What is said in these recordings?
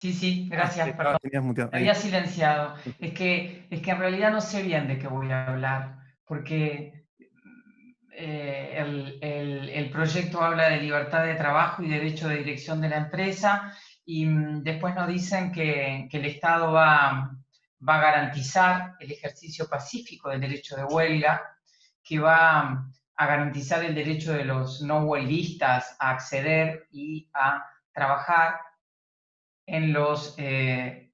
Sí, sí, gracias, Ah, perdón. tenías muteado. Me había silenciado. Es que en realidad no sé bien de qué voy a hablar, porque el proyecto habla de libertad de trabajo y derecho de dirección de la empresa, y después nos dicen que el Estado va a garantizar el ejercicio pacífico del derecho de huelga, que va a garantizar el derecho de los no huelguistas a acceder y a trabajar en los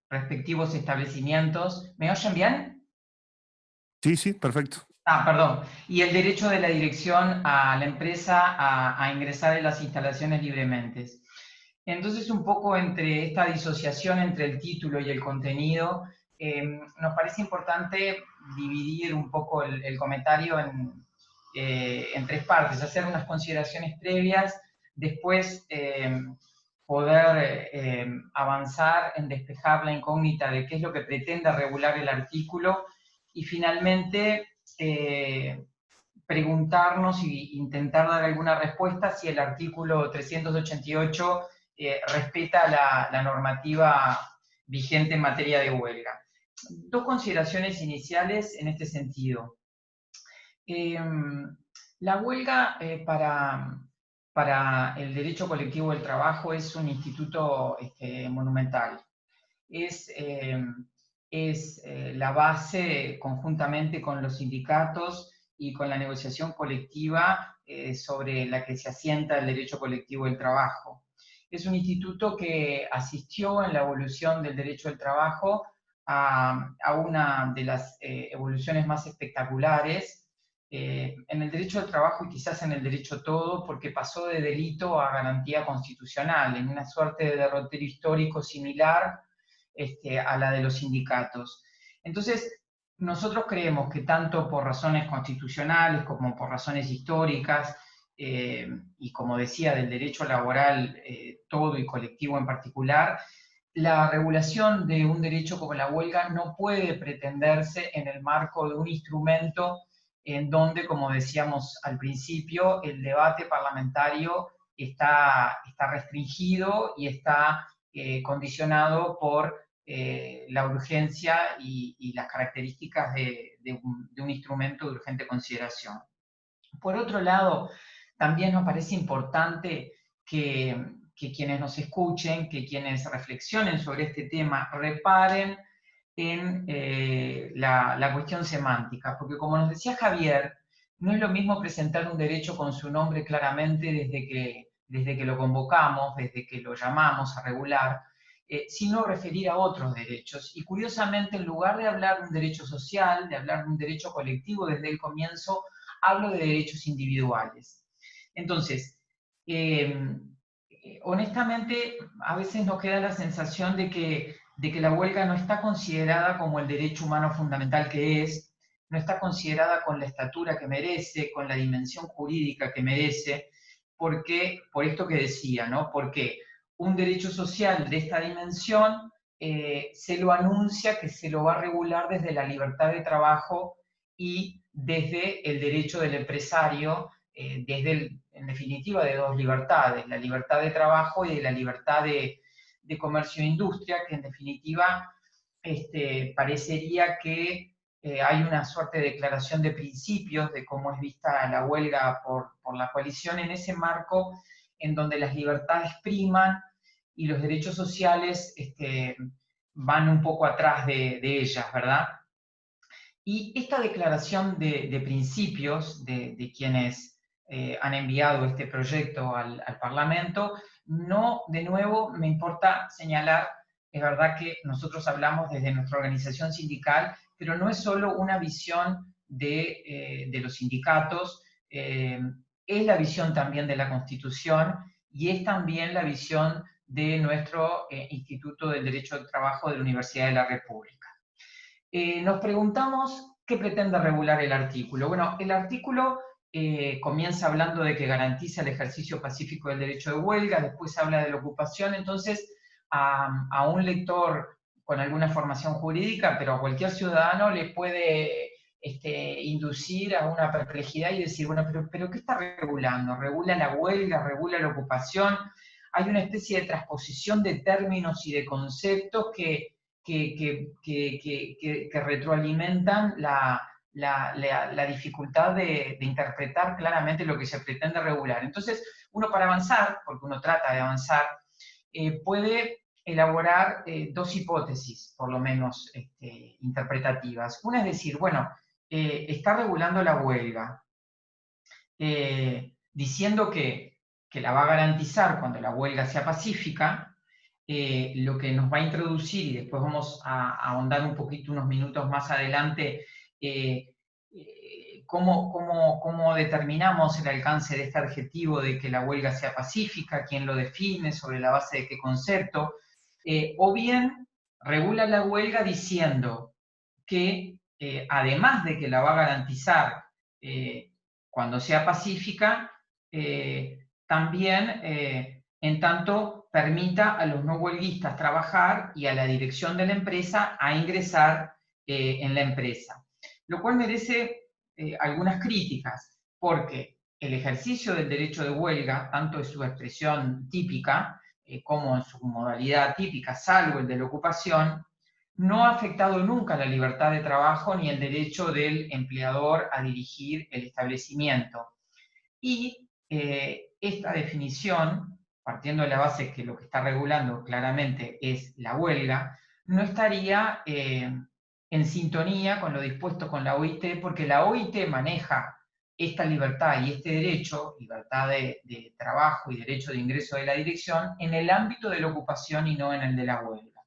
respectivos establecimientos. ¿Me oyen bien? Sí, sí, perfecto. Ah, perdón. Y el derecho de la dirección a la empresa a ingresar en las instalaciones libremente. Entonces, un poco entre esta disociación entre el título y el contenido, nos parece importante dividir un poco el comentario en tres partes, hacer unas consideraciones previas, después poder avanzar en despejar la incógnita de qué es lo que pretende regular el artículo, y finalmente preguntarnos e intentar dar alguna respuesta si el artículo 388 respeta la normativa vigente en materia de huelga. Dos consideraciones iniciales en este sentido. Eh, la huelga para el derecho colectivo del trabajo es un instituto monumental. Es, la base, conjuntamente con los sindicatos y con la negociación colectiva, sobre la que se asienta el derecho colectivo del trabajo. Es un instituto que asistió en la evolución del derecho del trabajo a una de las evoluciones más espectaculares en el derecho del trabajo, y quizás en el derecho todo, porque pasó de delito a garantía constitucional, en una suerte de derrotero histórico similar a la de los sindicatos. Entonces, nosotros creemos que tanto por razones constitucionales como por razones históricas, y como decía, del derecho laboral todo y colectivo en particular, la regulación de un derecho como la huelga no puede pretenderse en el marco de un instrumento en donde, como decíamos al principio, el debate parlamentario está restringido y está condicionado por la urgencia y las características de un instrumento de urgente consideración. Por otro lado, también nos parece importante que quienes nos escuchen, que quienes reflexionen sobre este tema, reparen en la cuestión semántica, porque como nos decía Javier, no es lo mismo presentar un derecho con su nombre claramente desde que lo convocamos, desde que lo llamamos a regular, sino referir a otros derechos. Y curiosamente, en lugar de hablar de un derecho social, de hablar de un derecho colectivo desde el comienzo, hablo de derechos individuales. Entonces, honestamente, a veces nos queda la sensación de que la huelga no está considerada como el derecho humano fundamental que es, no está considerada con la estatura que merece, con la dimensión jurídica que merece, porque, por esto que decía, ¿no? Porque un derecho social de esta dimensión se lo anuncia que se lo va a regular desde la libertad de trabajo y desde el derecho del empresario, en definitiva, de dos libertades, la libertad de trabajo y de la libertad de comercio e industria, que en definitiva parecería que hay una suerte de declaración de principios de cómo es vista la huelga por la coalición en ese marco en donde las libertades priman y los derechos sociales van un poco atrás de ellas, ¿verdad? Y esta declaración de principios de quienes han enviado este proyecto al Parlamento, no, de nuevo, me importa señalar, es verdad que nosotros hablamos desde nuestra organización sindical, pero no es solo una visión de los sindicatos, es la visión también de la Constitución y es también la visión de nuestro Instituto del Derecho del Trabajo de la Universidad de la República. Nos preguntamos qué pretende regular el artículo. Bueno, el artículo comienza hablando de que garantiza el ejercicio pacífico del derecho de huelga, después habla de la ocupación, entonces a un lector con alguna formación jurídica, pero a cualquier ciudadano le puede inducir a una perplejidad y decir, bueno, pero ¿qué está regulando? ¿Regula la huelga? ¿Regula la ocupación? hay una especie de transposición de términos y de conceptos que retroalimentan la dificultad de interpretar claramente lo que se pretende regular. Entonces, uno para avanzar, porque uno trata de avanzar, puede elaborar dos hipótesis, por lo menos interpretativas. Una es decir, bueno, está regulando la huelga, diciendo que la va a garantizar cuando la huelga sea pacífica, lo que nos va a introducir, y después vamos a ahondar un poquito unos minutos más adelante, cómo determinamos el alcance de este adjetivo de que la huelga sea pacífica, quién lo define, sobre la base de qué concepto, o bien regula la huelga diciendo que además de que la va a garantizar cuando sea pacífica, también en tanto permita a los no huelguistas trabajar y a la dirección de la empresa a ingresar en la empresa. Lo cual merece algunas críticas, porque el ejercicio del derecho de huelga, tanto en su expresión típica como en su modalidad típica, salvo el de la ocupación, no ha afectado nunca la libertad de trabajo ni el derecho del empleador a dirigir el establecimiento. Y esta definición, partiendo de la base que lo que está regulando claramente es la huelga, no estaría en sintonía con lo dispuesto con la OIT, porque la OIT maneja esta libertad y este derecho, libertad de trabajo y derecho de ingreso de la dirección, en el ámbito de la ocupación y no en el de la huelga.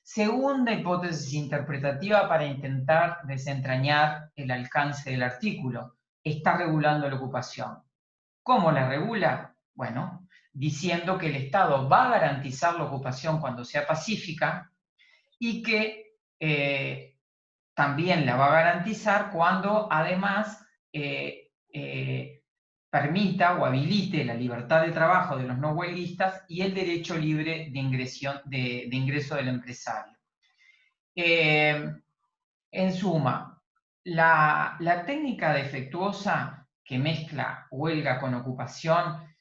Segunda hipótesis interpretativa para intentar desentrañar el alcance del artículo. Está regulando la ocupación. ¿Cómo la regula? Bueno, diciendo que el Estado va a garantizar la ocupación cuando sea pacífica y que también la va a garantizar cuando además permita o habilite la libertad de trabajo de los no huelguistas y el derecho libre de ingreso del empresario. En suma, la técnica defectuosa que mezcla huelga con ocupación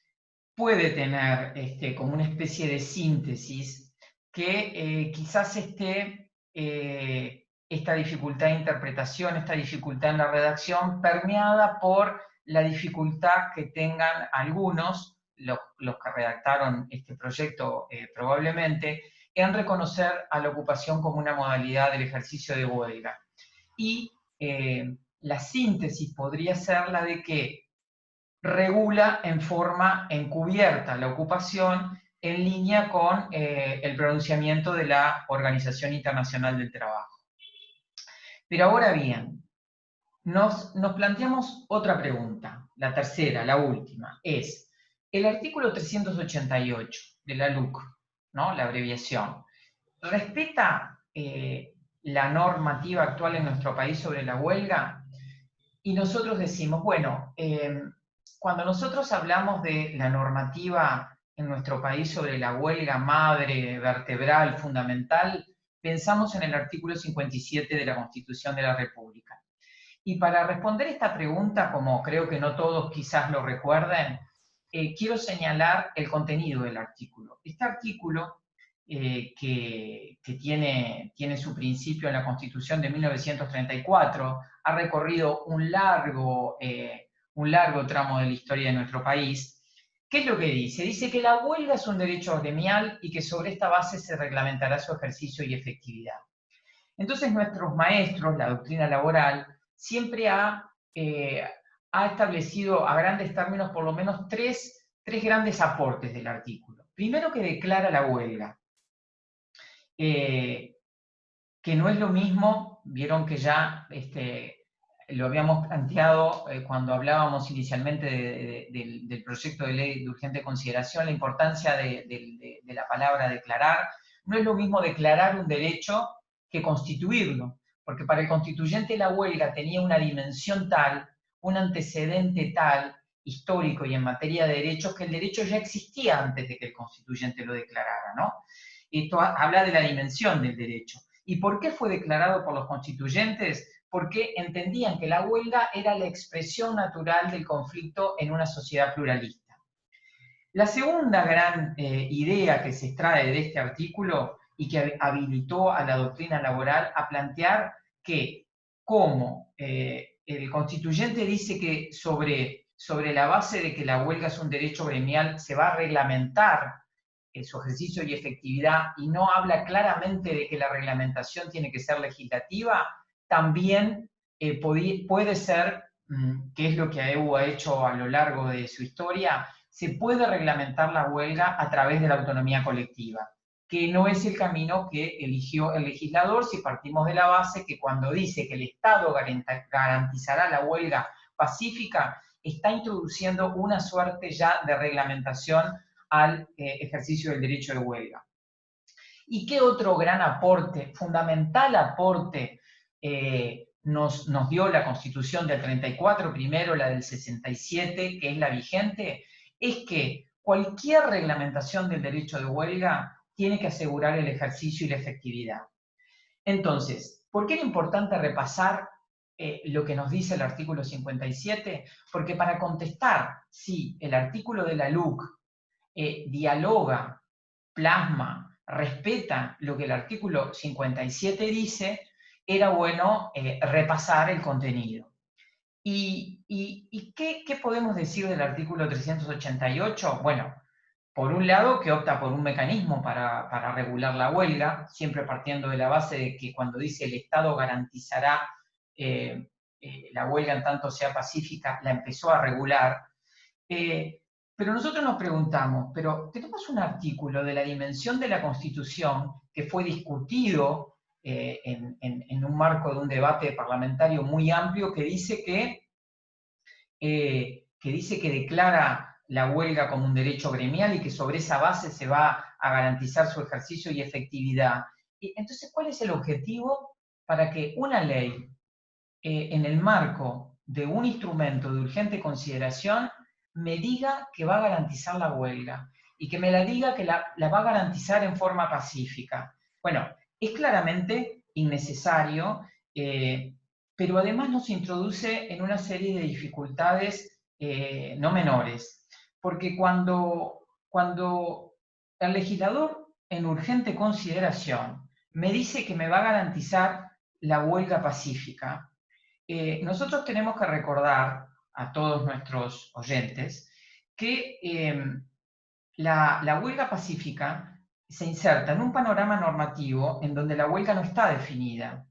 puede tener como una especie de síntesis que quizás esta dificultad de interpretación, esta dificultad en la redacción, permeada por la dificultad que tengan algunos, los que redactaron este proyecto probablemente, en reconocer a la ocupación como una modalidad del ejercicio de huelga. Y la síntesis podría ser la de que regula en forma encubierta la ocupación en línea con el pronunciamiento de la Organización Internacional del Trabajo. Pero ahora bien, nos planteamos otra pregunta, la tercera, la última, es el artículo 388 de la LUC, ¿no? La abreviación, ¿respeta la normativa actual en nuestro país sobre la huelga? Y nosotros decimos, bueno, cuando nosotros hablamos de la normativa en nuestro país sobre la huelga madre, vertebral, fundamental, pensamos en el artículo 57 de la Constitución de la República. Y para responder esta pregunta, como creo que no todos quizás lo recuerden, quiero señalar el contenido del artículo. Este artículo, que tiene su principio en la Constitución de 1934, ha recorrido un largo tramo de la historia de nuestro país. ¿Qué es lo que dice? Dice que la huelga es un derecho gremial y que sobre esta base se reglamentará su ejercicio y efectividad. Entonces nuestros maestros, la doctrina laboral, siempre ha establecido a grandes términos por lo menos tres grandes aportes del artículo. Primero, que declara la huelga, que no es lo mismo, vieron que ya lo habíamos planteado cuando hablábamos inicialmente del proyecto de ley de urgente consideración, la importancia de la palabra declarar. No es lo mismo declarar un derecho que constituirlo, porque para el constituyente la huelga tenía una dimensión tal, un antecedente tal, histórico y en materia de derechos, que el derecho ya existía antes de que el constituyente lo declarara, ¿no? Esto habla de la dimensión del derecho. ¿Y por qué fue declarado por los constituyentes? Porque entendían que la huelga era la expresión natural del conflicto en una sociedad pluralista. La segunda gran idea que se extrae de este artículo y que habilitó a la doctrina laboral a plantear que como el constituyente dice que sobre la base de que la huelga es un derecho gremial se va a reglamentar su ejercicio y efectividad y no habla claramente de que la reglamentación tiene que ser legislativa, también puede ser, que es lo que AEU ha hecho a lo largo de su historia, se puede reglamentar la huelga a través de la autonomía colectiva, que no es el camino que eligió el legislador si partimos de la base que cuando dice que el Estado garantizará la huelga pacífica, está introduciendo una suerte ya de reglamentación al ejercicio del derecho de huelga. ¿Y qué otro gran aporte, fundamental aporte, nos dio la Constitución del 34, primero la del 67, que es la vigente? Es que cualquier reglamentación del derecho de huelga tiene que asegurar el ejercicio y la efectividad. Entonces, ¿por qué era importante repasar lo que nos dice el artículo 57? Porque para contestar si el artículo de la LUC dialoga, plasma, respeta lo que el artículo 57 dice, era bueno repasar el contenido. ¿Y qué podemos decir del artículo 388? Bueno, por un lado, que opta por un mecanismo para regular la huelga, siempre partiendo de la base de que cuando dice el Estado garantizará la huelga en tanto sea pacífica, la empezó a regular. Pero nosotros nos preguntamos, pero tenemos un artículo de la dimensión de la Constitución que fue discutido en un marco de un debate parlamentario muy amplio que dice que declara la huelga como un derecho gremial y que sobre esa base se va a garantizar su ejercicio y efectividad. Y entonces, ¿cuál es el objetivo para que una ley en el marco de un instrumento de urgente consideración me diga que va a garantizar la huelga y que me la diga que la va a garantizar en forma pacífica? Bueno, es claramente innecesario, pero además nos introduce en una serie de dificultades no menores, porque cuando el legislador en urgente consideración me dice que me va a garantizar la huelga pacífica, nosotros tenemos que recordar a todos nuestros oyentes que la huelga pacífica se inserta en un panorama normativo en donde la huelga no está definida.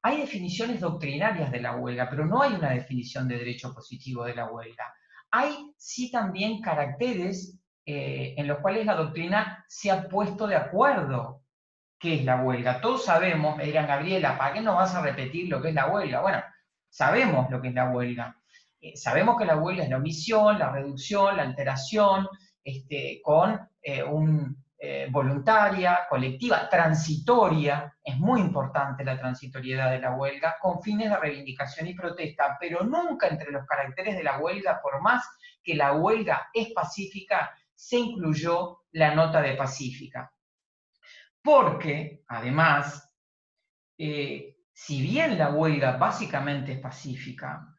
Hay definiciones doctrinarias de la huelga, pero no hay una definición de derecho positivo de la huelga. Hay sí también caracteres en los cuales la doctrina se ha puesto de acuerdo qué es la huelga. Todos sabemos, me dirán, Gabriela, ¿para qué no vas a repetir lo que es la huelga? Bueno, sabemos lo que es la huelga. Sabemos que la huelga es la omisión, la reducción, la alteración, con voluntaria, colectiva, transitoria. Es muy importante la transitoriedad de la huelga, con fines de reivindicación y protesta, pero nunca entre los caracteres de la huelga, por más que la huelga es pacífica, se incluyó la nota de pacífica. Porque, además, si bien la huelga básicamente es pacífica,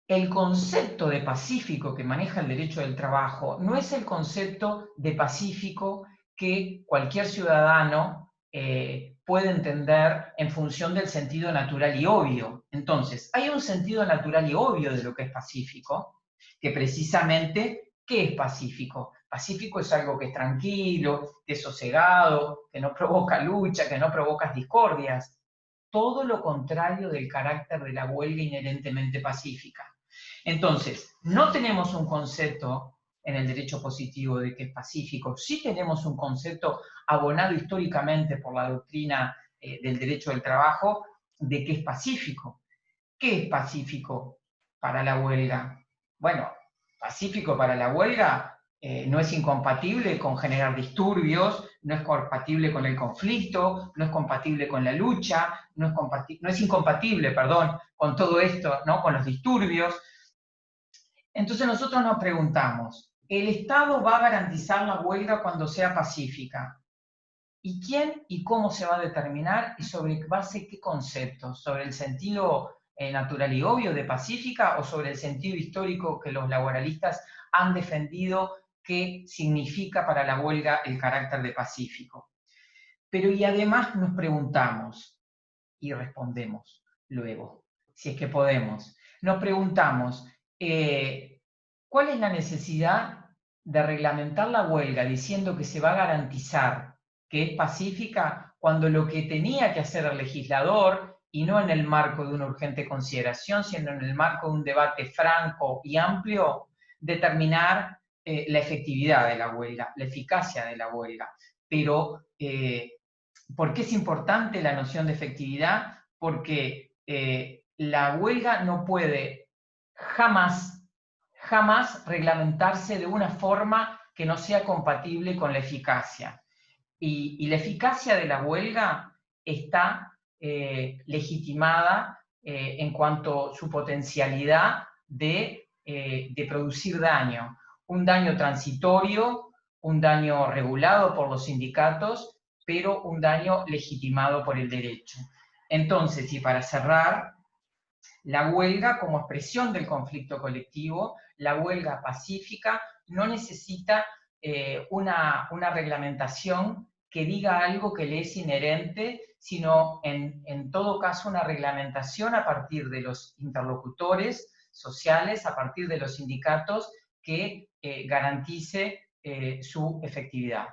el concepto de pacífico que maneja el derecho del trabajo no es el concepto de pacífico que cualquier ciudadano puede entender en función del sentido natural y obvio. Entonces, hay un sentido natural y obvio de lo que es pacífico, que precisamente, ¿qué es pacífico? Pacífico es algo que es tranquilo, que es sosegado, que no provoca lucha, que no provoca discordias. Todo lo contrario del carácter de la huelga inherentemente pacífica. Entonces, no tenemos un concepto en el derecho positivo de que es pacífico, sí tenemos un concepto abonado históricamente por la doctrina del derecho del trabajo de que es pacífico. ¿Qué es pacífico para la huelga? Bueno, pacífico para la huelga no es incompatible con generar disturbios, no es compatible con el conflicto, no es compatible con la lucha, no es incompatible, perdón, con todo esto, ¿no? Con los disturbios. Entonces nosotros nos preguntamos, ¿el Estado va a garantizar la huelga cuando sea pacífica? ¿Y quién y cómo se va a determinar? ¿Y sobre base de qué conceptos? ¿Sobre el sentido natural y obvio de pacífica o sobre el sentido histórico que los laboralistas han defendido qué significa para la huelga el carácter de pacífico. Pero y además nos preguntamos, y respondemos luego, si es que podemos, nos preguntamos, ¿cuál es la necesidad de reglamentar la huelga diciendo que se va a garantizar que es pacífica cuando lo que tenía que hacer el legislador, y no en el marco de una urgente consideración, sino en el marco de un debate franco y amplio, determinar la efectividad de la huelga, la eficacia de la huelga? Pero, ¿por qué es importante la noción de efectividad? Porque la huelga no puede jamás reglamentarse de una forma que no sea compatible con la eficacia. Y la eficacia de la huelga está legitimada en cuanto a su potencialidad de producir daño. Un daño transitorio, un daño regulado por los sindicatos, pero un daño legitimado por el derecho. Entonces, y para cerrar, la huelga como expresión del conflicto colectivo, la huelga pacífica, no necesita una reglamentación que diga algo que le es inherente, sino en todo caso una reglamentación a partir de los interlocutores sociales, a partir de los sindicatos, que garantice su efectividad.